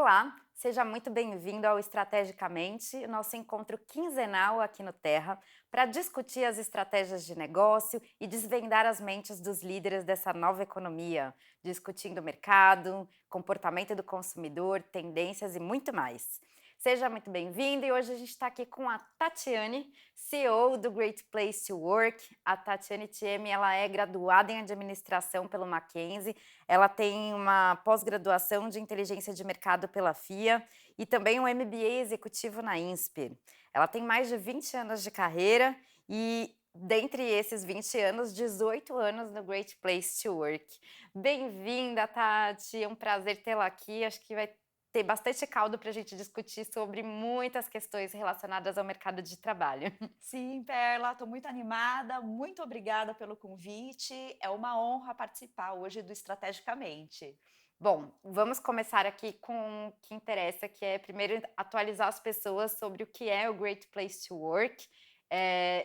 Olá, seja muito bem-vindo ao Estrategicamente, nosso encontro quinzenal aqui no Terra, para discutir as estratégias de negócio e desvendar as mentes dos líderes dessa nova economia, discutindo o mercado, comportamento do consumidor, tendências e muito mais. Seja muito bem-vindo e hoje a gente está aqui com a Tatiane, CEO do Great Place to Work. A Tatiane Thieme, ela é graduada em administração pelo Mackenzie. Ela tem uma pós-graduação de inteligência de mercado pela FIA e também um MBA executivo na Inspir. Ela tem mais de 20 anos de carreira e, dentre esses 20 anos, 18 anos no Great Place to Work. Bem-vinda, Tati, é um prazer tê-la aqui. Acho que vai ter bastante caldo para a gente discutir sobre muitas questões relacionadas ao mercado de trabalho. Sim, Perla, estou muito animada, muito obrigada pelo convite. É uma honra participar hoje do Estrategicamente. Bom, vamos começar aqui com o que interessa, que é primeiro atualizar as pessoas sobre o que é o Great Place to Work,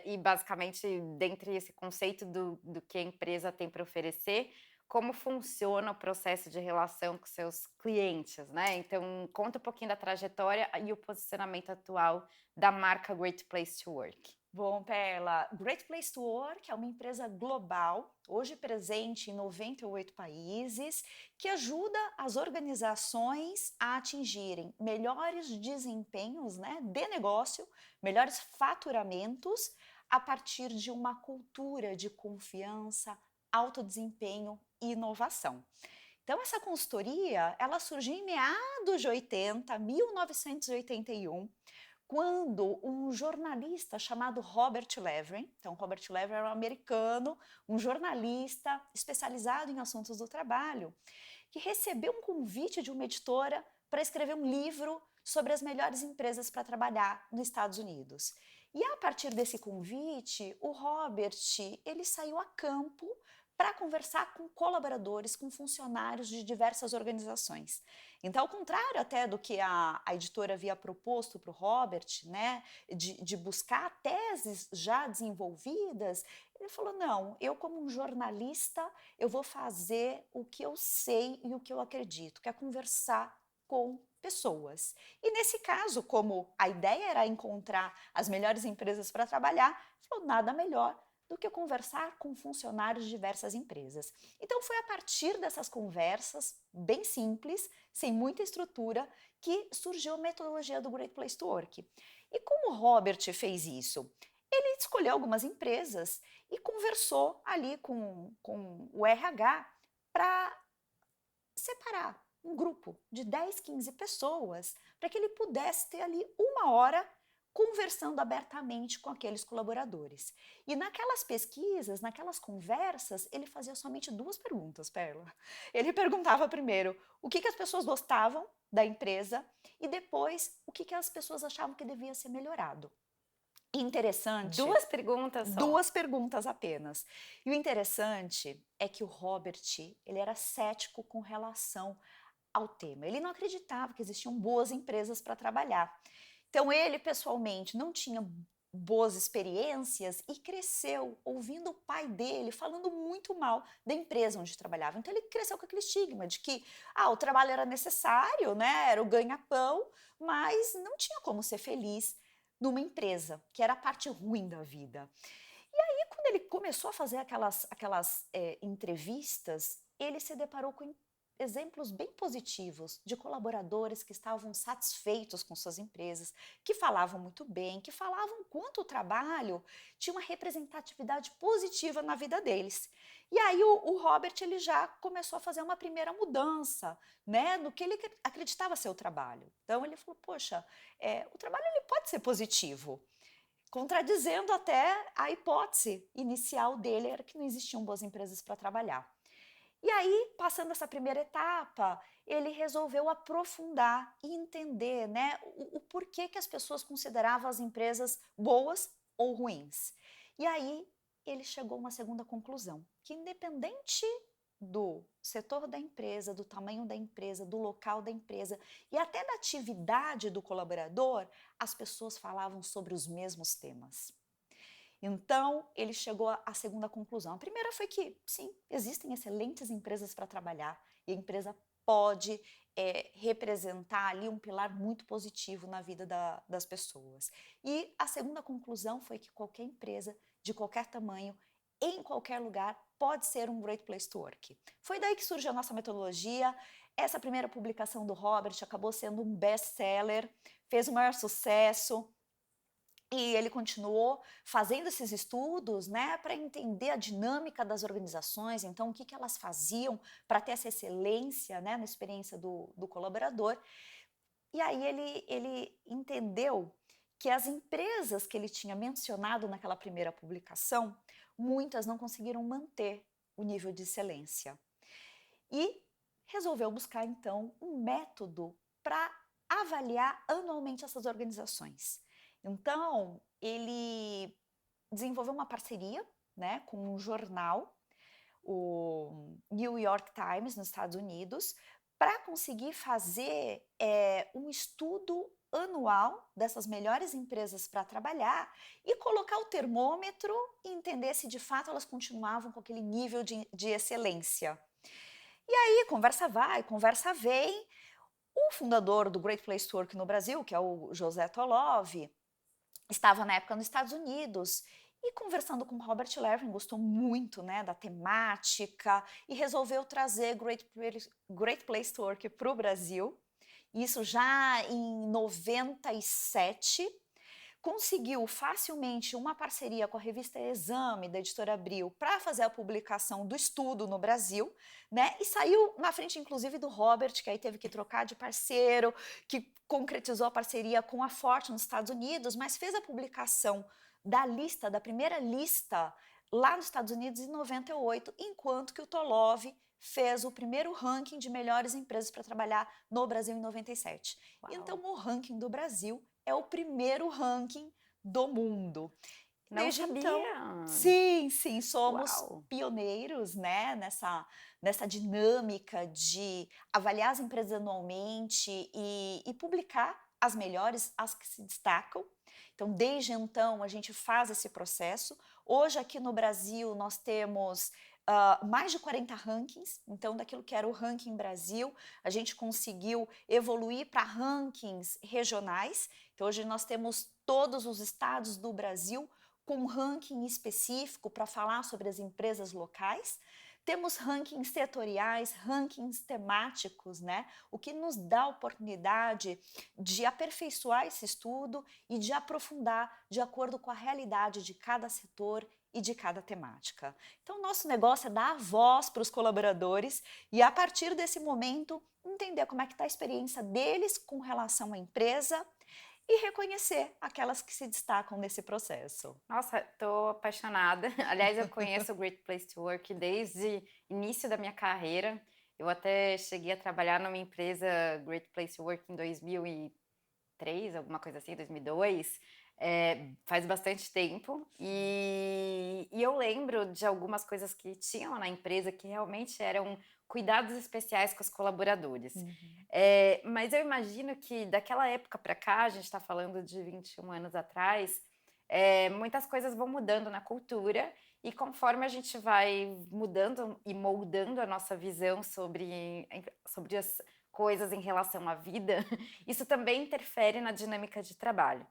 e basicamente, dentre esse conceito do que a empresa tem para oferecer, como funciona o processo de relação com seus clientes, né? Então, conta um pouquinho da trajetória e o posicionamento atual da marca Great Place to Work. Bom, Perla, Great Place to Work é uma empresa global, hoje presente em 98 países, que ajuda as organizações a atingirem melhores desempenhos, né, de negócio, melhores faturamentos, a partir de uma cultura de confiança, alto desempenho e inovação. Então, essa consultoria, ela surgiu em meados de 80, 1981, quando um jornalista chamado Robert Levin, então Robert Levin era um americano, um jornalista especializado em assuntos do trabalho, que recebeu um convite de uma editora para escrever um livro sobre as melhores empresas para trabalhar nos Estados Unidos. E a partir desse convite, o Robert, ele saiu a campo para conversar com colaboradores, com funcionários de diversas organizações. Então, ao contrário até do que a editora havia proposto para o Robert, né, de buscar teses já desenvolvidas, ele falou, não, eu como um jornalista, eu vou fazer o que eu sei e o que eu acredito, que é conversar com pessoas. E nesse caso, como a ideia era encontrar as melhores empresas para trabalhar, falou, nada melhor do que conversar com funcionários de diversas empresas. Então foi a partir dessas conversas, bem simples, sem muita estrutura, que surgiu a metodologia do Great Place to Work. E como o Robert fez isso? Ele escolheu algumas empresas e conversou ali com o RH para separar um grupo de 10, 15 pessoas para que ele pudesse ter ali uma hora conversando abertamente com aqueles colaboradores. E naquelas pesquisas, naquelas conversas, ele fazia somente duas perguntas, Perla. Ele perguntava primeiro o que as pessoas gostavam da empresa e depois o que as pessoas achavam que devia ser melhorado. Interessante, Duas perguntas só. duas perguntas apenas. E o interessante é que o Robert, ele era cético com relação ao tema. Ele não acreditava que existiam boas empresas para trabalhar. Então ele pessoalmente não tinha boas experiências e cresceu ouvindo o pai dele falando muito mal da empresa onde trabalhava. Então ele cresceu com aquele estigma de que o trabalho era necessário, né? Era o ganha-pão, mas não tinha como ser feliz numa empresa, que era a parte ruim da vida. E aí, quando ele começou a fazer aquelas entrevistas, ele se deparou com exemplos bem positivos de colaboradores que estavam satisfeitos com suas empresas, que falavam muito bem, que falavam quanto o trabalho tinha uma representatividade positiva na vida deles. E aí o Robert ele já começou a fazer uma primeira mudança, né, no que ele acreditava ser o trabalho. Então ele falou, poxa, o trabalho ele pode ser positivo, contradizendo até a hipótese inicial dele, era que não existiam boas empresas para trabalhar. E aí, passando essa primeira etapa, ele resolveu aprofundar e entender, né, o porquê que as pessoas consideravam as empresas boas ou ruins. E aí ele chegou a uma segunda conclusão, que independente do setor da empresa, do tamanho da empresa, do local da empresa e até da atividade do colaborador, as pessoas falavam sobre os mesmos temas. Então, ele chegou à segunda conclusão. A primeira foi que, sim, existem excelentes empresas para trabalhar e a empresa pode representar ali um pilar muito positivo na vida das pessoas. E a segunda conclusão foi que qualquer empresa, de qualquer tamanho, em qualquer lugar, pode ser um Great Place to Work. Foi daí que surgiu a nossa metodologia. Essa primeira publicação do Robert acabou sendo um best-seller, fez o maior sucesso. E ele continuou fazendo esses estudos, né, para entender a dinâmica das organizações, então o que, que elas faziam para ter essa excelência, né, na experiência do colaborador. E aí ele entendeu que as empresas que ele tinha mencionado naquela primeira publicação, muitas não conseguiram manter o nível de excelência. E resolveu buscar, então, um método para avaliar anualmente essas organizações. Então, ele desenvolveu uma parceria, né, com um jornal, o New York Times, nos Estados Unidos, para conseguir fazer um estudo anual dessas melhores empresas para trabalhar e colocar o termômetro e entender se de fato elas continuavam com aquele nível de excelência. E aí, conversa vai, conversa vem. O fundador do Great Place to Work no Brasil, que é o José Tolov, estava na época nos Estados Unidos e conversando com Robert Levin, gostou muito, né, da temática e resolveu trazer Great Place to Work para o Brasil. Isso já em 97. Conseguiu facilmente uma parceria com a revista Exame, da editora Abril, para fazer a publicação do estudo no Brasil, né? E saiu na frente, inclusive, do Robert, que aí teve que trocar de parceiro, que concretizou a parceria com a Forte nos Estados Unidos, mas fez a publicação da lista, da primeira lista, lá nos Estados Unidos em 98, enquanto que o Tolov fez o primeiro ranking de melhores empresas para trabalhar no Brasil em 97. Uau. Então, o ranking do Brasil é o primeiro ranking do mundo. Não Desde sabia. então, sim, somos Uau. pioneiros, né, nessa dinâmica de avaliar as empresas anualmente e publicar as melhores, as que se destacam. Então, desde então, a gente faz esse processo. Hoje, aqui no Brasil, nós temos mais de 40 rankings, então daquilo que era o ranking Brasil, a gente conseguiu evoluir para rankings regionais. Então hoje nós temos todos os estados do Brasil com um ranking específico para falar sobre as empresas locais. Temos rankings setoriais, rankings temáticos, né? O que nos dá a oportunidade de aperfeiçoar esse estudo e de aprofundar de acordo com a realidade de cada setor e de cada temática. Então, nosso negócio é dar voz para os colaboradores e, a partir desse momento, entender como é que está a experiência deles com relação à empresa e reconhecer aquelas que se destacam nesse processo. Nossa, estou apaixonada. Aliás, eu conheço o Great Place to Work desde o início da minha carreira. Eu até cheguei a trabalhar numa empresa Great Place to Work em 2003, alguma coisa assim, 2002. Faz bastante tempo. E eu lembro de algumas coisas que tinham na empresa que realmente eram cuidados especiais com os colaboradores. Mas eu imagino que daquela época para cá, a gente está falando de 21 anos atrás, muitas coisas vão mudando na cultura e conforme a gente vai mudando e moldando a nossa visão sobre as coisas em relação à vida, isso também interfere na dinâmica de trabalho.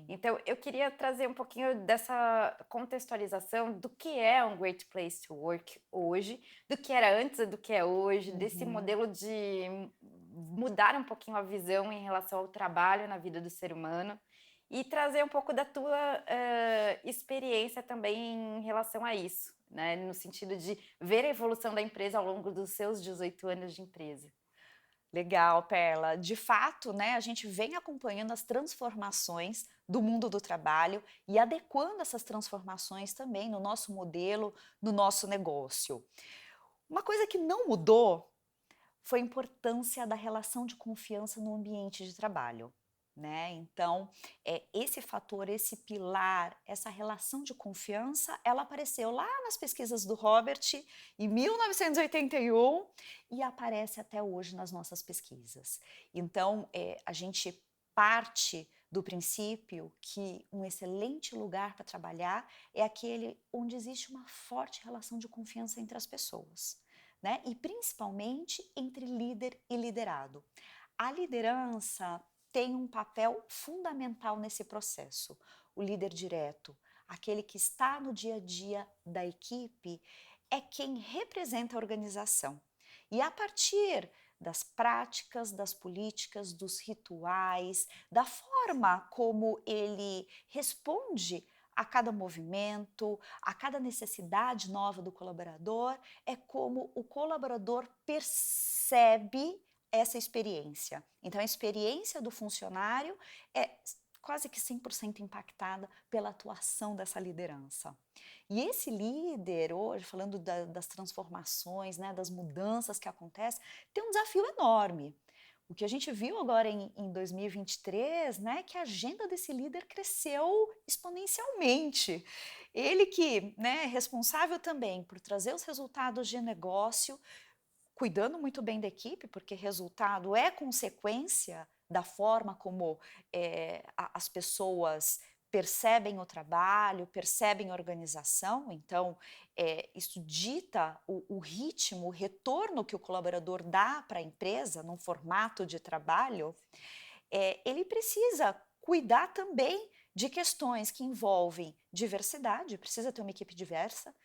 Então, eu queria trazer um pouquinho dessa contextualização do que é um Great Place to Work hoje, do que era antes e do que é hoje, desse modelo de mudar um pouquinho a visão em relação ao trabalho na vida do ser humano e trazer um pouco da tua experiência também em relação a isso, né? No sentido de ver a evolução da empresa ao longo dos seus 18 anos de empresa. Legal, Perla. De fato, né, a gente vem acompanhando as transformações do mundo do trabalho e adequando essas transformações também no nosso modelo, no nosso negócio. Uma coisa que não mudou foi a importância da relação de confiança no ambiente de trabalho. Né? Então, esse fator, esse pilar, essa relação de confiança, ela apareceu lá nas pesquisas do Robert em 1981 e aparece até hoje nas nossas pesquisas. Então, a gente parte do princípio que um excelente lugar para trabalhar é aquele onde existe uma forte relação de confiança entre as pessoas. né? E principalmente entre líder e liderado. A liderança tem um papel fundamental nesse processo. O líder direto, aquele que está no dia a dia da equipe, é quem representa a organização. E a partir das práticas, das políticas, dos rituais, da forma como ele responde a cada movimento, a cada necessidade nova do colaborador, é como o colaborador percebe essa experiência. Então, a experiência do funcionário é quase que 100% impactada pela atuação dessa liderança. E esse líder, hoje, falando das transformações, né, das mudanças que acontecem, tem um desafio enorme. O que a gente viu agora em 2023, né, que a agenda desse líder cresceu exponencialmente. Ele que, né, é responsável também por trazer os resultados de negócio, cuidando muito bem da equipe, porque resultado é consequência da forma como as pessoas percebem o trabalho, percebem a organização, então isso dita o ritmo, o retorno que o colaborador dá para a empresa num formato de trabalho. Ele precisa cuidar também de questões que envolvem diversidade, precisa ter uma equipe diversa,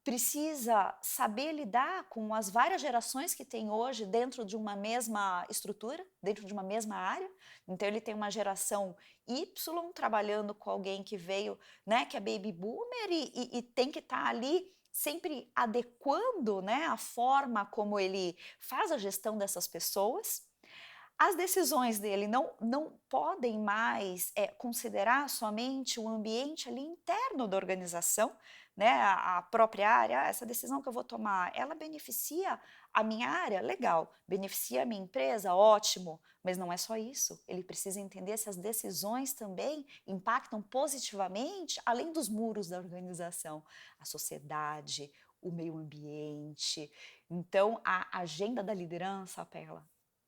precisa saber lidar com as várias gerações que tem hoje dentro de uma mesma estrutura, dentro de uma mesma área. Então ele tem uma geração Y trabalhando com alguém que veio, né, que é baby boomer e tem que estar ali sempre adequando, né, a forma como ele faz a gestão dessas pessoas. As decisões dele não podem mais considerar somente o ambiente ali interno da organização, né, a própria área, essa decisão que eu vou tomar, ela beneficia a minha área? Legal. Beneficia a minha empresa? Ótimo. Mas não é só isso. Ele precisa entender se as decisões também impactam positivamente, além dos muros da organização, a sociedade, o meio ambiente. Então, a agenda da liderança, Pela,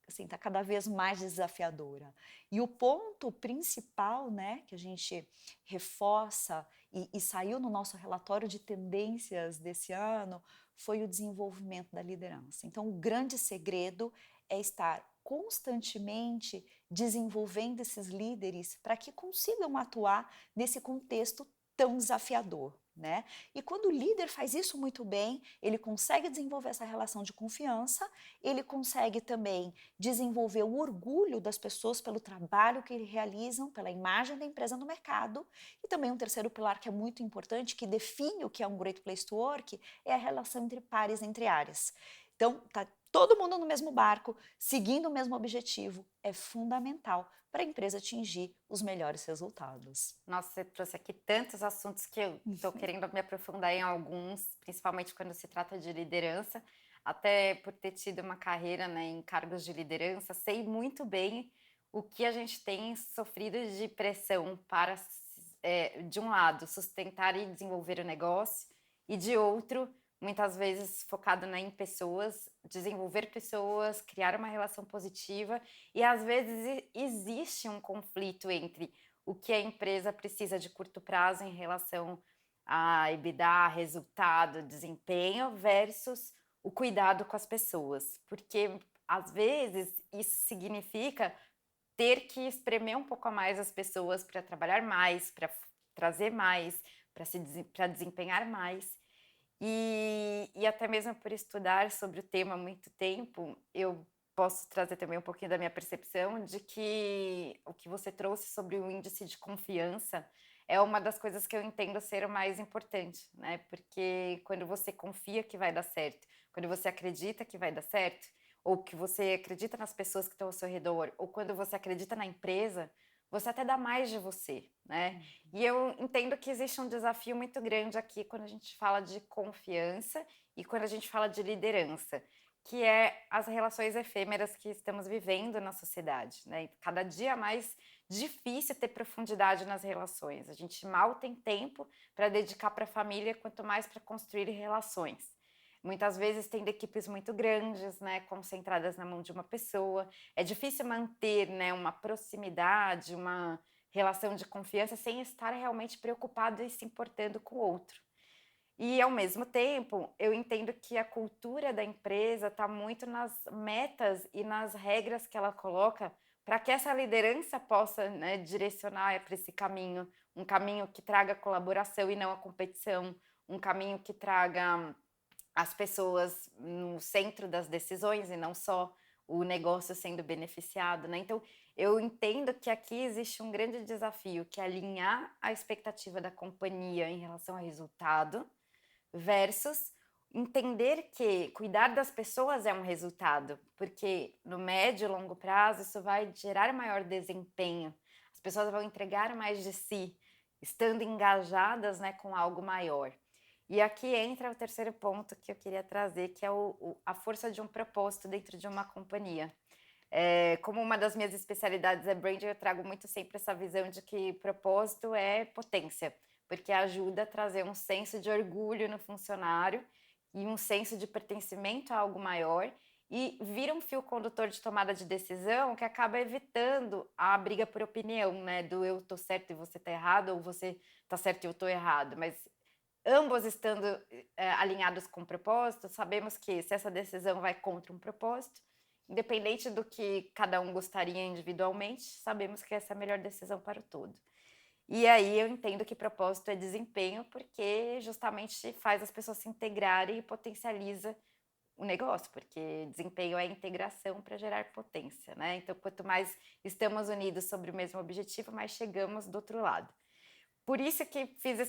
assim, está cada vez mais desafiadora. E o ponto principal, né, que a gente reforça e saiu no nosso relatório de tendências desse ano, foi o desenvolvimento da liderança. Então, o grande segredo é estar constantemente desenvolvendo esses líderes para que consigam atuar nesse contexto tão desafiador, né? E quando o líder faz isso muito bem, ele consegue desenvolver essa relação de confiança, ele consegue também desenvolver o orgulho das pessoas pelo trabalho que realizam, pela imagem da empresa no mercado. E também um terceiro pilar que é muito importante, que define o que é um Great Place to Work, é a relação entre pares, entre áreas. Então, tá todo mundo no mesmo barco, seguindo o mesmo objetivo, é fundamental para a empresa atingir os melhores resultados. Nossa, você trouxe aqui tantos assuntos que eu estou querendo me aprofundar em alguns, principalmente quando se trata de liderança. Até por ter tido uma carreira, né, em cargos de liderança, sei muito bem o que a gente tem sofrido de pressão para, de um lado, sustentar e desenvolver o negócio, e de outro, muitas vezes focado, né, em pessoas, desenvolver pessoas, criar uma relação positiva, e às vezes existe um conflito entre o que a empresa precisa de curto prazo em relação a EBITDA, resultado, desempenho, versus o cuidado com as pessoas. Porque, às vezes, isso significa ter que espremer um pouco a mais as pessoas para trabalhar mais, para trazer mais, para desempenhar mais. E até mesmo por estudar sobre o tema há muito tempo, eu posso trazer também um pouquinho da minha percepção de que o que você trouxe sobre o índice de confiança é uma das coisas que eu entendo ser o mais importante, né? Porque quando você confia que vai dar certo, quando você acredita que vai dar certo, ou que você acredita nas pessoas que estão ao seu redor, ou quando você acredita na empresa, você até dá mais de você, né? E eu entendo que existe um desafio muito grande aqui quando a gente fala de confiança e quando a gente fala de liderança, que é as relações efêmeras que estamos vivendo na sociedade, né? Cada dia mais difícil ter profundidade nas relações. A gente mal tem tempo para dedicar para a família, quanto mais para construir relações. Muitas vezes tendo equipes muito grandes, né, concentradas na mão de uma pessoa. É difícil manter, né, uma proximidade, uma relação de confiança sem estar realmente preocupado e se importando com o outro. E, ao mesmo tempo, eu entendo que a cultura da empresa está muito nas metas e nas regras que ela coloca para que essa liderança possa, né, direcionar para esse caminho, um caminho que traga colaboração e não a competição, um caminho que traga as pessoas no centro das decisões e não só o negócio sendo beneficiado, né. Então, eu entendo que aqui existe um grande desafio, que é alinhar a expectativa da companhia em relação ao resultado, versus entender que cuidar das pessoas é um resultado, porque no médio e longo prazo isso vai gerar maior desempenho. As pessoas vão entregar mais de si, estando engajadas, né, com algo maior. E aqui entra o terceiro ponto que eu queria trazer, que é a força de um propósito dentro de uma companhia. Como uma das minhas especialidades é branding, eu trago muito sempre essa visão de que propósito é potência, porque ajuda a trazer um senso de orgulho no funcionário e um senso de pertencimento a algo maior e vira um fio condutor de tomada de decisão que acaba evitando a briga por opinião, né? Do eu tô certo e você tá errado, ou você tá certo e eu tô errado, mas ambos estando alinhados com o propósito, sabemos que se essa decisão vai contra um propósito, independente do que cada um gostaria individualmente, sabemos que essa é a melhor decisão para o todo. E aí eu entendo que propósito é desempenho, porque justamente faz as pessoas se integrarem e potencializa o negócio, porque desempenho é integração para gerar potência, né? Então, quanto mais estamos unidos sobre o mesmo objetivo, mais chegamos do outro lado. Por isso que fiz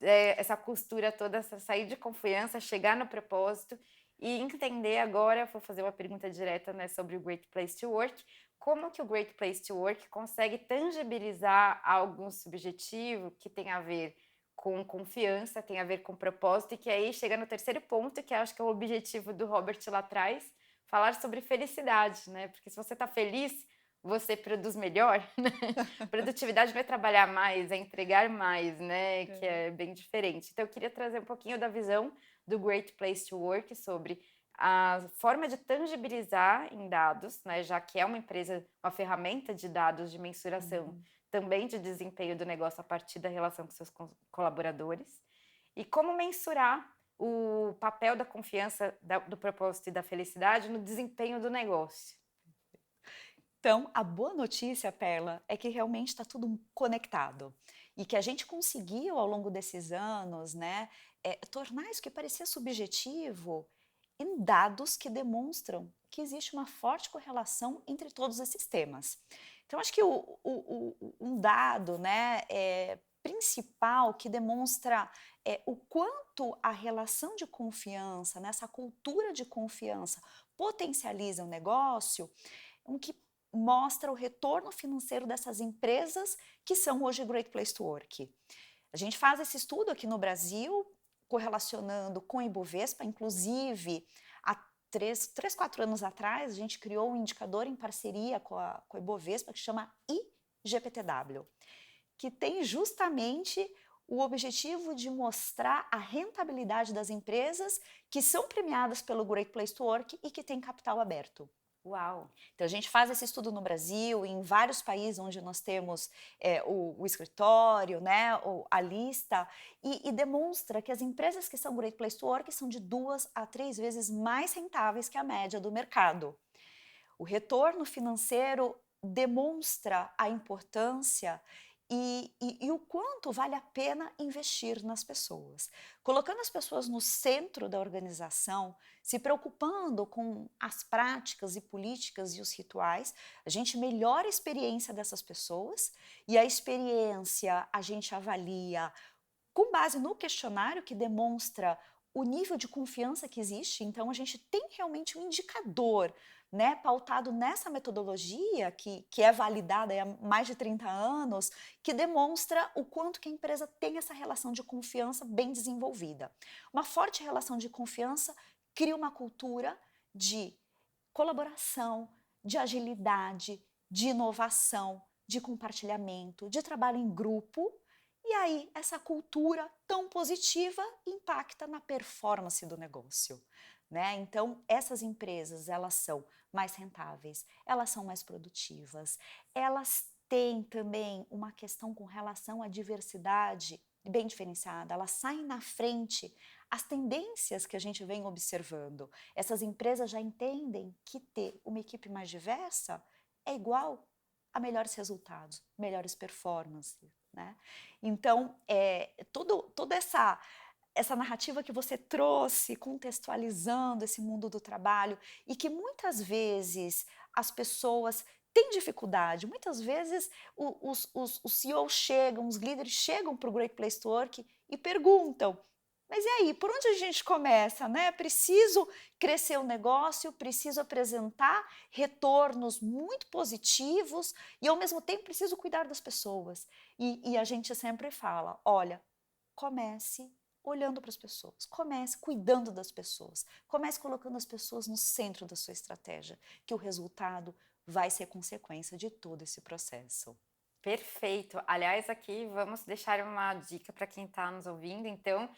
essa costura toda, sair de confiança, chegar no propósito e entender agora, vou fazer uma pergunta direta, né, sobre o Great Place to Work, como que o Great Place to Work consegue tangibilizar algo subjetivo que tem a ver com confiança, tem a ver com propósito, e que aí chega no terceiro ponto, que acho que é o objetivo do Robert lá atrás, falar sobre felicidade, né? Porque se você está feliz, você produz melhor, né? Produtividade não é trabalhar mais, é entregar mais, né? Que é bem diferente. Então, eu queria trazer um pouquinho da visão do Great Place to Work sobre a forma de tangibilizar em dados, né? Já que é uma empresa, uma ferramenta de dados de mensuração, também de desempenho do negócio a partir da relação com seus colaboradores. E como mensurar o papel da confiança, do propósito e da felicidade no desempenho do negócio. Então, a boa notícia, Perla, é que realmente está tudo conectado e que a gente conseguiu, ao longo desses anos, né, tornar isso que parecia subjetivo em dados que demonstram que existe uma forte correlação entre todos esses temas. Então, acho que um dado, né, principal que demonstra o quanto a relação de confiança, né, essa cultura de confiança potencializa o negócio, um que mostra o retorno financeiro dessas empresas que são hoje Great Place to Work. A gente faz esse estudo aqui no Brasil, correlacionando com o Ibovespa, inclusive há 4 anos atrás, a gente criou um indicador em parceria com a Ibovespa que chama IGPTW, que tem justamente o objetivo de mostrar a rentabilidade das empresas que são premiadas pelo Great Place to Work e que têm capital aberto. Uau! Então, a gente faz esse estudo no Brasil, em vários países onde nós temos o escritório, né, a lista, e demonstra que as empresas que são Great Place to Work são de 2 a 3 vezes mais rentáveis que a média do mercado. O retorno financeiro demonstra a importância e o quanto vale a pena investir nas pessoas. Colocando as pessoas no centro da organização, se preocupando com as práticas e políticas e os rituais, a gente melhora a experiência dessas pessoas e a experiência a gente avalia com base no questionário que demonstra o nível de confiança que existe. Então, a gente tem realmente um indicador, né, pautado nessa metodologia que é validada há mais de 30 anos, que demonstra o quanto que a empresa tem essa relação de confiança bem desenvolvida. Uma forte relação de confiança cria uma cultura de colaboração, de agilidade, de inovação, de compartilhamento, de trabalho em grupo. E aí, essa cultura tão positiva impacta na performance do negócio, né? Então, essas empresas, elas são mais rentáveis, elas são mais produtivas, elas têm também uma questão com relação à diversidade bem diferenciada, elas saem na frente. As tendências que a gente vem observando, essas empresas já entendem que ter uma equipe mais diversa é igual a melhores resultados, melhores performances, né? Então, toda essa narrativa que você trouxe, contextualizando esse mundo do trabalho, e que muitas vezes as pessoas têm dificuldade, muitas vezes os CEOs chegam, os líderes chegam para o Great Place to Work e perguntam, mas e aí, por onde a gente começa, né? Preciso crescer o negócio, preciso apresentar retornos muito positivos e, ao mesmo tempo, preciso cuidar das pessoas. E a gente sempre fala, olha, comece olhando para as pessoas, comece cuidando das pessoas, comece colocando as pessoas no centro da sua estratégia, que o resultado vai ser consequência de todo esse processo. Perfeito. Aliás, aqui vamos deixar uma dica para quem está nos ouvindo. Então,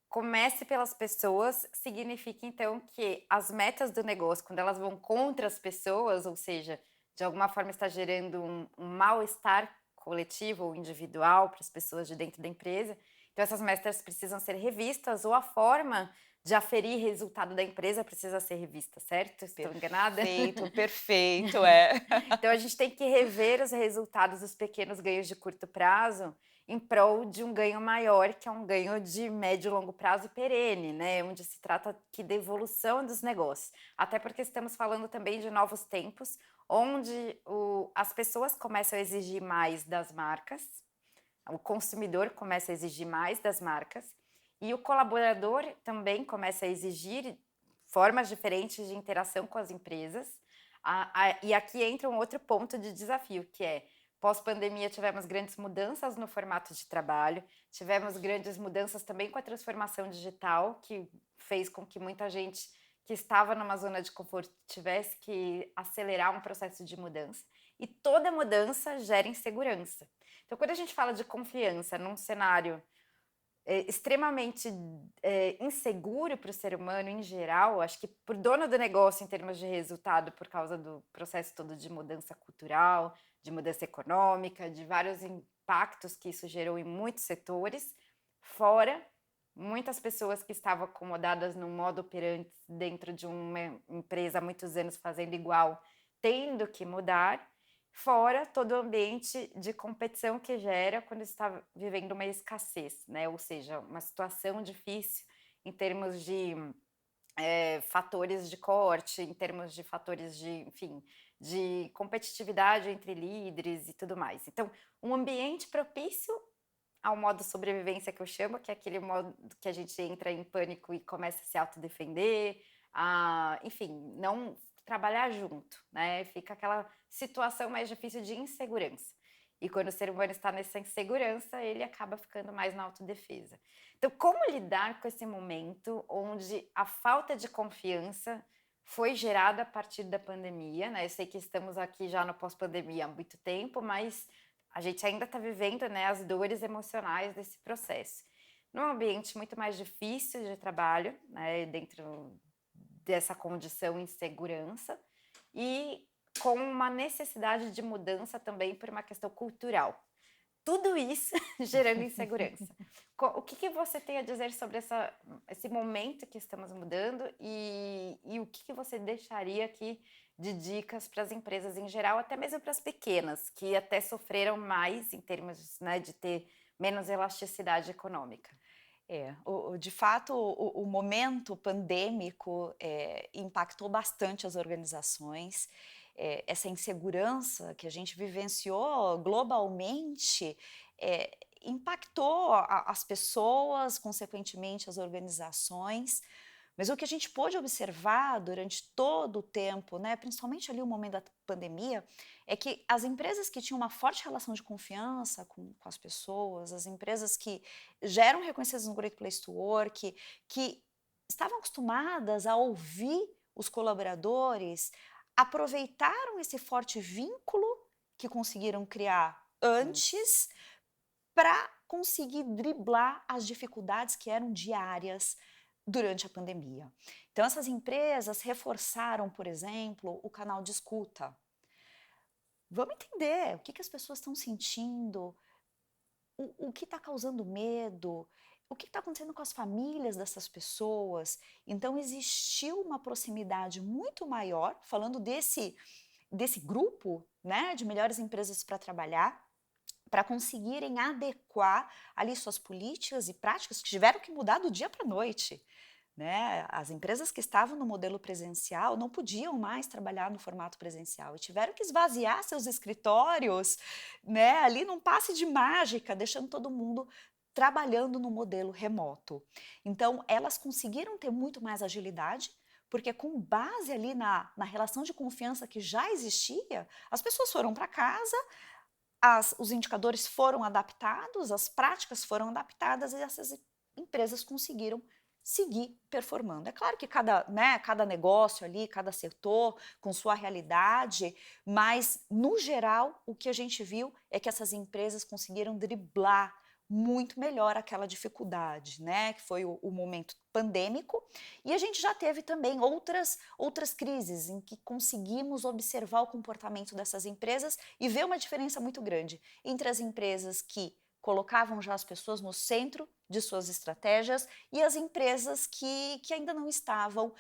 comece pelas pessoas, significa então que as metas do negócio, quando elas vão contra as pessoas, ou seja, de alguma forma está gerando um mal-estar coletivo ou individual para as pessoas de dentro da empresa, então essas metas precisam ser revistas ou a forma de aferir resultado da empresa precisa ser revista, certo? Estou enganada? Perfeito, perfeito, é. Então a gente tem que rever os resultados dos pequenos ganhos de curto prazo em prol de um ganho maior, que é um ganho de médio e longo prazo e perene, né? Onde se trata aqui da evolução dos negócios. Até porque estamos falando também de novos tempos, onde as pessoas começam a exigir mais das marcas, o consumidor começa a exigir mais das marcas e o colaborador também começa a exigir formas diferentes de interação com as empresas. E aqui entra um outro ponto de desafio, que é, pós-pandemia tivemos grandes mudanças no formato de trabalho, tivemos grandes mudanças também com a transformação digital, que fez com que muita gente que estava numa zona de conforto tivesse que acelerar um processo de mudança. E toda mudança gera insegurança. Então, quando a gente fala de confiança num cenário extremamente inseguro para o ser humano em geral, acho que para o dono do negócio em termos de resultado, por causa do processo todo de mudança cultural, de mudança econômica, de vários impactos que isso gerou em muitos setores, fora muitas pessoas que estavam acomodadas num modo operante dentro de uma empresa há muitos anos fazendo igual, tendo que mudar, fora todo o ambiente de competição que gera quando está vivendo uma escassez, né? Ou seja, uma situação difícil em termos de fatores de corte, em termos de fatores de, enfim, de competitividade entre líderes e tudo mais. Então, um ambiente propício ao modo sobrevivência que eu chamo, que é aquele modo que a gente entra em pânico e começa a se autodefender, enfim, não trabalhar junto, né? Fica aquela situação mais difícil de insegurança. E quando o ser humano está nessa insegurança, ele acaba ficando mais na autodefesa. Então, como lidar com esse momento onde a falta de confiança foi gerada a partir da pandemia, né? Eu sei que estamos aqui já no pós-pandemia há muito tempo, mas a gente ainda está vivendo, né, as dores emocionais desse processo. Num ambiente muito mais difícil de trabalho, né, dentro dessa condição de insegurança e com uma necessidade de mudança também por uma questão cultural. Tudo isso gerando insegurança. O que você tem a dizer sobre esse momento que estamos mudando e o que você deixaria aqui de dicas para as empresas em geral, até mesmo para as pequenas, que até sofreram mais em termos, né, de ter menos elasticidade econômica? De fato, o momento pandêmico impactou bastante as organizações. Essa insegurança que a gente vivenciou globalmente impactou as pessoas, consequentemente as organizações. Mas o que a gente pôde observar durante todo o tempo, né, principalmente ali o momento da pandemia, é que as empresas que tinham uma forte relação de confiança com as pessoas, as empresas que já eram reconhecidas no Great Place to Work, que estavam acostumadas a ouvir os colaboradores, aproveitaram esse forte vínculo que conseguiram criar antes para conseguir driblar as dificuldades que eram diárias durante a pandemia. Então, essas empresas reforçaram, por exemplo, o canal de escuta. Vamos entender o que as pessoas estão sentindo, o que está causando medo, o que está acontecendo com as famílias dessas pessoas. Então, existiu uma proximidade muito maior, falando desse grupo, né, de melhores empresas para trabalhar, para conseguirem adequar ali suas políticas e práticas que tiveram que mudar do dia para a noite. Né? As empresas que estavam no modelo presencial não podiam mais trabalhar no formato presencial e tiveram que esvaziar seus escritórios, né, ali num passe de mágica, deixando todo mundo trabalhando no modelo remoto. Então, elas conseguiram ter muito mais agilidade, porque com base ali na relação de confiança que já existia, as pessoas foram para casa, os indicadores foram adaptados, as práticas foram adaptadas e essas empresas conseguiram seguir performando. É claro que cada negócio ali, cada setor com sua realidade, mas no geral o que a gente viu é que essas empresas conseguiram driblar muito melhor aquela dificuldade, né? Que foi o momento pandêmico, e a gente já teve também outras crises em que conseguimos observar o comportamento dessas empresas e ver uma diferença muito grande entre as empresas que colocavam já as pessoas no centro de suas estratégias e as empresas que ainda não estavam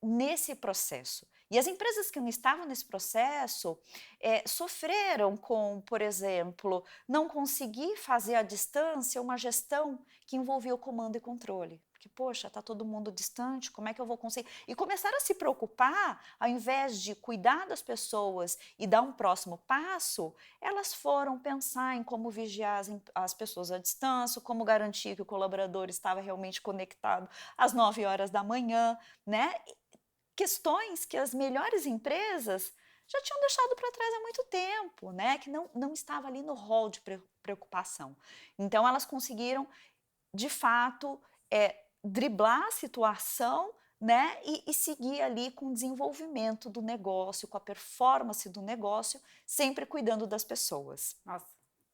nesse processo. E as empresas que não estavam nesse processo sofreram com, por exemplo, não conseguir fazer à distância uma gestão que envolvia o comando e controle. Porque, poxa, está todo mundo distante, como é que eu vou conseguir? E começaram a se preocupar, ao invés de cuidar das pessoas e dar um próximo passo, elas foram pensar em como vigiar as pessoas à distância, como garantir que o colaborador estava realmente conectado às 9 horas da manhã, né? Questões que as melhores empresas já tinham deixado para trás há muito tempo, né? Que não estava ali no rol de preocupação. Então, elas conseguiram, de fato, driblar a situação, né? E seguir ali com o desenvolvimento do negócio, com a performance do negócio, sempre cuidando das pessoas. Nossa,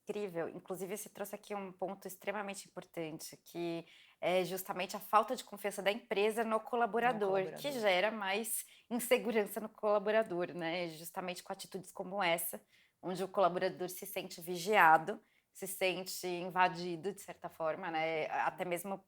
incrível. Inclusive, você trouxe aqui um ponto extremamente importante, que é justamente a falta de confiança da empresa no No colaborador, que colaborador. gera mais insegurança no colaborador, né? Justamente com atitudes como essa, onde o colaborador se sente vigiado, se sente invadido, de certa forma, né? Até mesmo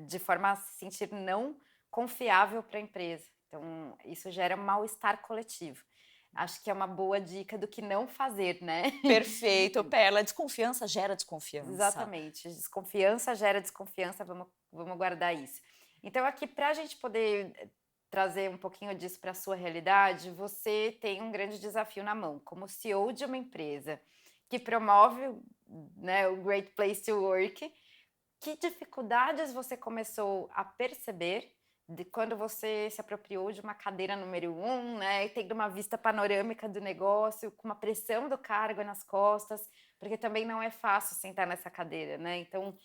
de forma a se sentir não confiável para a empresa. Então, isso gera um mal-estar coletivo. Acho que é uma boa dica do que não fazer, né? Perfeito, Perla. Desconfiança gera desconfiança. Exatamente. Desconfiança gera desconfiança, vamos guardar isso. Então, aqui, para a gente poder trazer um pouquinho disso para a sua realidade, você tem um grande desafio na mão. Como CEO de uma empresa que promove, né, o Great Place to Work, que dificuldades você começou a perceber de quando você se apropriou de uma cadeira número 1, né, e tendo uma vista panorâmica do negócio, com uma pressão do cargo nas costas, porque também não é fácil sentar nessa cadeira, né? Então,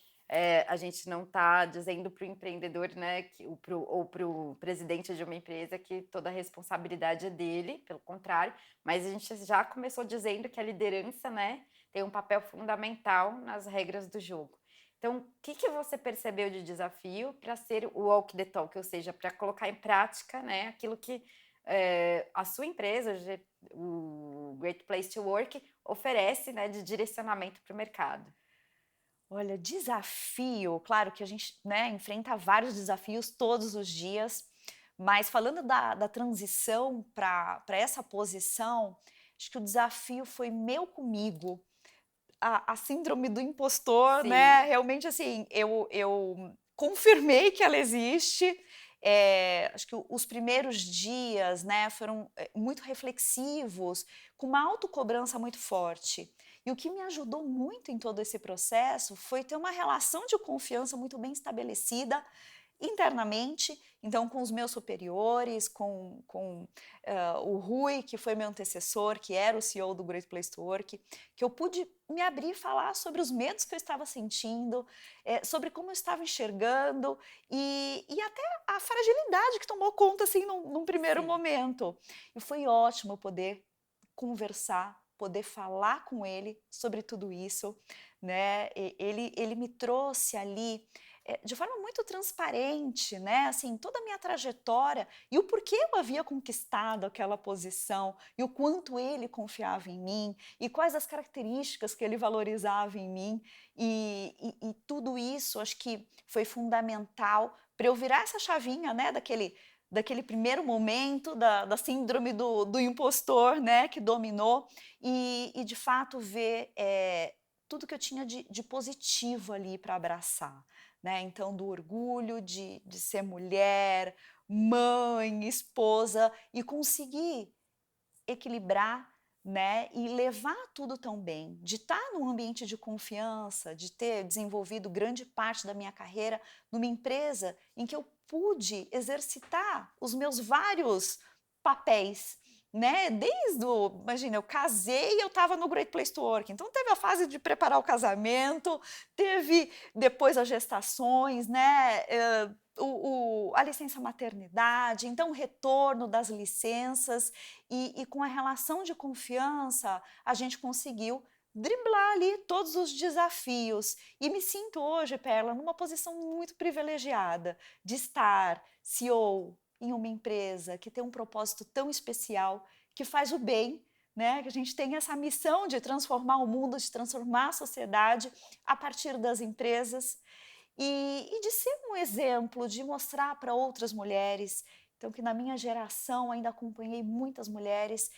a gente não está dizendo para o empreendedor, né, ou para o presidente de uma empresa que toda a responsabilidade é dele, pelo contrário, mas a gente já começou dizendo que a liderança, né, tem um papel fundamental nas regras do jogo. Então, o que você percebeu de desafio para ser o walk the talk, ou seja, para colocar em prática, né, aquilo que a sua empresa, o Great Place to Work, oferece, né, de direcionamento para o mercado? Olha, desafio, claro que a gente, né, enfrenta vários desafios todos os dias, mas falando da transição para essa posição, acho que o desafio foi meu comigo. A síndrome do impostor, né? Sim, Realmente, assim, eu confirmei que ela existe. Acho que os primeiros dias, né, foram muito reflexivos, com uma autocobrança muito forte. E o que me ajudou muito em todo esse processo foi ter uma relação de confiança muito bem estabelecida internamente, então com os meus superiores, com o Rui, que foi meu antecessor, que era o CEO do Great Place to Work, que eu pude me abrir e falar sobre os medos que eu estava sentindo, sobre como eu estava enxergando e até a fragilidade que tomou conta assim num primeiro sim. momento. E foi ótimo poder conversar, poder falar com ele sobre tudo isso, né? Ele me trouxe ali de forma muito transparente, né, assim, toda a minha trajetória e o porquê eu havia conquistado aquela posição e o quanto ele confiava em mim e quais as características que ele valorizava em mim e tudo isso acho que foi fundamental para eu virar essa chavinha, né, daquele primeiro momento da síndrome do impostor, né, que dominou e de fato ver tudo que eu tinha de positivo ali para abraçar, né? Então, do orgulho de ser mulher, mãe, esposa e conseguir equilibrar, né, e levar tudo tão bem, de estar num ambiente de confiança, de ter desenvolvido grande parte da minha carreira numa empresa em que eu pude exercitar os meus vários papéis, né, desde o imagina, eu casei e eu estava no Great Place to Work, então teve a fase de preparar o casamento, teve depois as gestações, né, a licença maternidade, então o retorno das licenças e com a relação de confiança a gente conseguiu driblar ali todos os desafios e me sinto hoje, Perla, numa posição muito privilegiada de estar CEO em uma empresa que tem um propósito tão especial, que faz o bem, né? Que a gente tem essa missão de transformar o mundo, de transformar a sociedade a partir das empresas e de ser um exemplo, de mostrar para outras mulheres. Então, que na minha geração ainda acompanhei muitas mulheres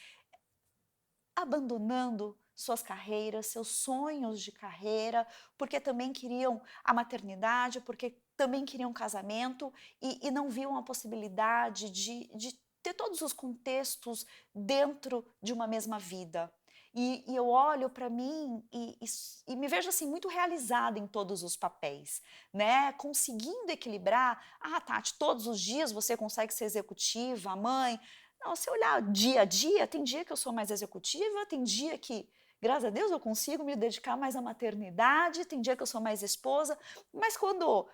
abandonando suas carreiras, seus sonhos de carreira, porque também queriam a maternidade, porque também queriam casamento e não viam a possibilidade de ter todos os contextos dentro de uma mesma vida. E eu olho para mim e me vejo assim muito realizada em todos os papéis, né? Conseguindo equilibrar. Ah, Tati, todos os dias você consegue ser executiva, mãe, não, se olhar dia a dia, tem dia que eu sou mais executiva, tem dia que, graças a Deus, eu consigo me dedicar mais à maternidade, tem dia que eu sou mais esposa, mas quando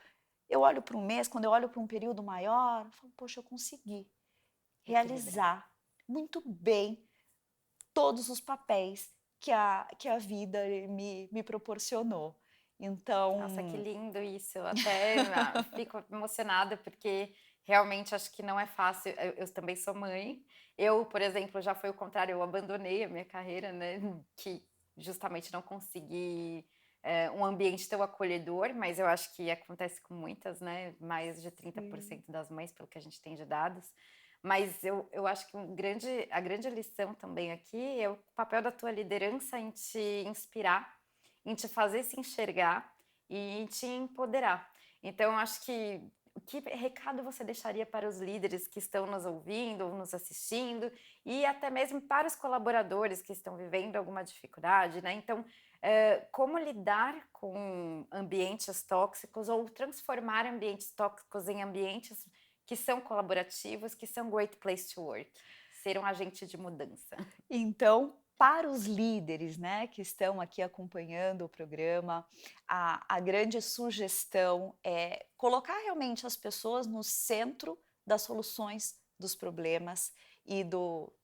eu olho para um mês, quando eu olho para um período maior, eu falo, poxa, eu consegui Equilibrar. realizar muito bem todos os papéis que a vida me proporcionou. Nossa, que Então, lindo isso. Eu até fico emocionada porque realmente acho que não é fácil. Eu também sou mãe. Eu, por exemplo, já foi o contrário, eu abandonei a minha carreira, né? Que justamente não consegui um ambiente tão acolhedor, mas eu acho que acontece com muitas, né? Mais de trinta por sim, cento das mães, pelo que a gente tem de dados. Mas eu acho que a grande lição também aqui é o papel da tua liderança em te inspirar, em te fazer se enxergar e em te empoderar. Então, eu acho que recado você deixaria para os líderes que estão nos ouvindo ou nos assistindo e até mesmo para os colaboradores que estão vivendo alguma dificuldade, né? Então, como lidar com ambientes tóxicos ou transformar ambientes tóxicos em ambientes que são colaborativos, que são great place to work, ser um agente de mudança. então, para os líderes, né, que estão aqui acompanhando o programa, a grande sugestão é colocar realmente as pessoas no centro das soluções dos problemas e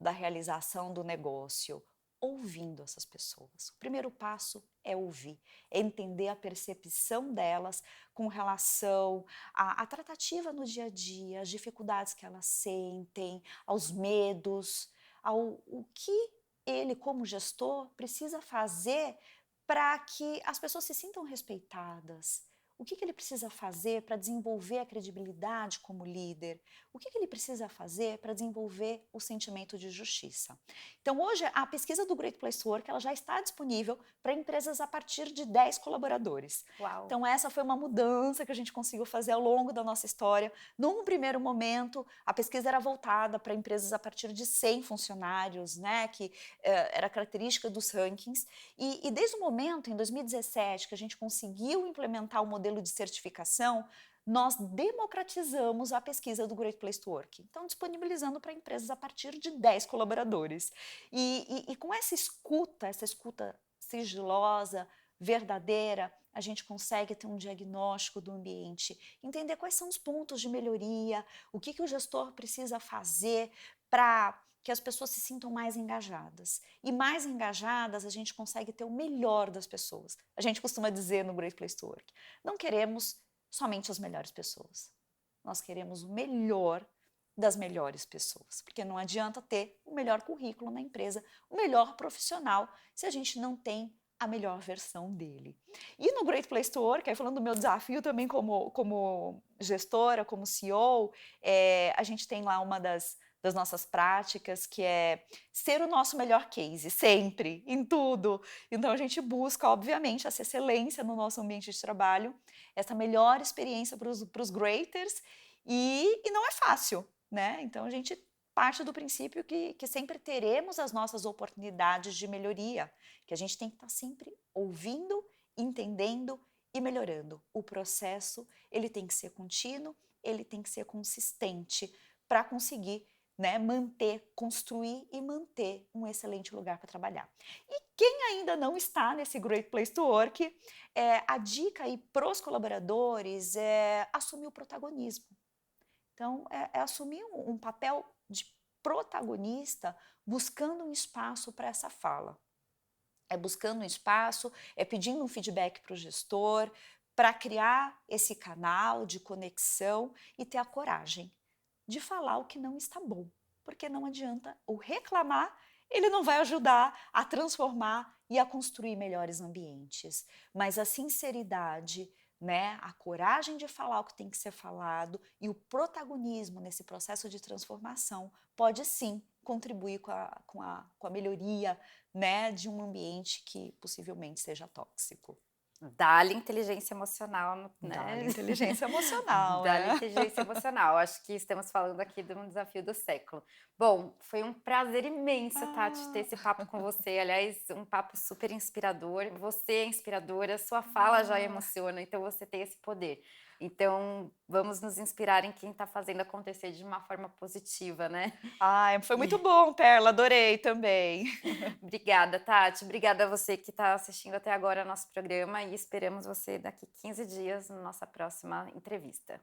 da realização do negócio, ouvindo essas pessoas. O primeiro passo é ouvir, é entender a percepção delas com relação à tratativa no dia a dia, às dificuldades que elas sentem, aos medos, ao o que ele, como gestor, precisa fazer para que as pessoas se sintam respeitadas. O que ele precisa fazer para desenvolver a credibilidade como líder? O que ele precisa fazer para desenvolver o sentimento de justiça? Então, hoje, a pesquisa do Great Place to Work ela já está disponível para empresas a partir de 10 colaboradores. Uau! Então, essa foi uma mudança que a gente conseguiu fazer ao longo da nossa história. Num primeiro momento, a pesquisa era voltada para empresas a partir de 100 funcionários, né, que era característica dos rankings. E desde o momento, em 2017, que a gente conseguiu implementar o modelo de certificação, nós democratizamos a pesquisa do Great Place to Work. Então, disponibilizando para empresas a partir de 10 colaboradores. E com essa escuta sigilosa, verdadeira, a gente consegue ter um diagnóstico do ambiente, entender quais são os pontos de melhoria, o que o gestor precisa fazer para que as pessoas se sintam mais engajadas. E mais engajadas, a gente consegue ter o melhor das pessoas. A gente costuma dizer no Great Place to Work, não queremos somente as melhores pessoas. Nós queremos o melhor das melhores pessoas, porque não adianta ter o melhor currículo na empresa, o melhor profissional, se a gente não tem a melhor versão dele. E no Great Place to Work, aí falando do meu desafio também como gestora, como CEO, a gente tem lá uma das nossas práticas, que é ser o nosso melhor case, sempre, em tudo. Então a gente busca, obviamente, essa excelência no nosso ambiente de trabalho, essa melhor experiência para os greaters, e não é fácil, né? Então a gente parte do princípio que sempre teremos as nossas oportunidades de melhoria, que a gente tem que estar sempre ouvindo, entendendo e melhorando. O processo, ele tem que ser contínuo, ele tem que ser consistente para conseguir, né, construir e manter um excelente lugar para trabalhar. E quem ainda não está nesse Great Place to Work, a dica aí para os colaboradores é assumir o protagonismo. Então, é assumir um papel de protagonista, buscando um espaço para essa fala. É buscando um espaço, é pedindo um feedback para o gestor, para criar esse canal de conexão e ter a coragem de falar o que não está bom. Porque não adianta o reclamar, ele não vai ajudar a transformar e a construir melhores ambientes. Mas a sinceridade, né, a coragem de falar o que tem que ser falado e o protagonismo nesse processo de transformação pode sim contribuir com a melhoria, né, de um ambiente que possivelmente seja tóxico. Dá-lhe inteligência emocional, né? Dá-lhe inteligência emocional, Dá-lhe inteligência emocional. Acho que estamos falando aqui de um desafio do século. Bom, foi um prazer imenso, Tati, ter esse papo com você. Aliás, um papo super inspirador. Você é inspiradora, sua fala já emociona, então você tem esse poder. Então, vamos nos inspirar em quem está fazendo acontecer de uma forma positiva, né? Ai, foi muito bom, Perla, adorei também. Obrigada, Tati. obrigada a você que está assistindo até agora ao nosso programa e esperamos você daqui 15 dias na nossa próxima entrevista.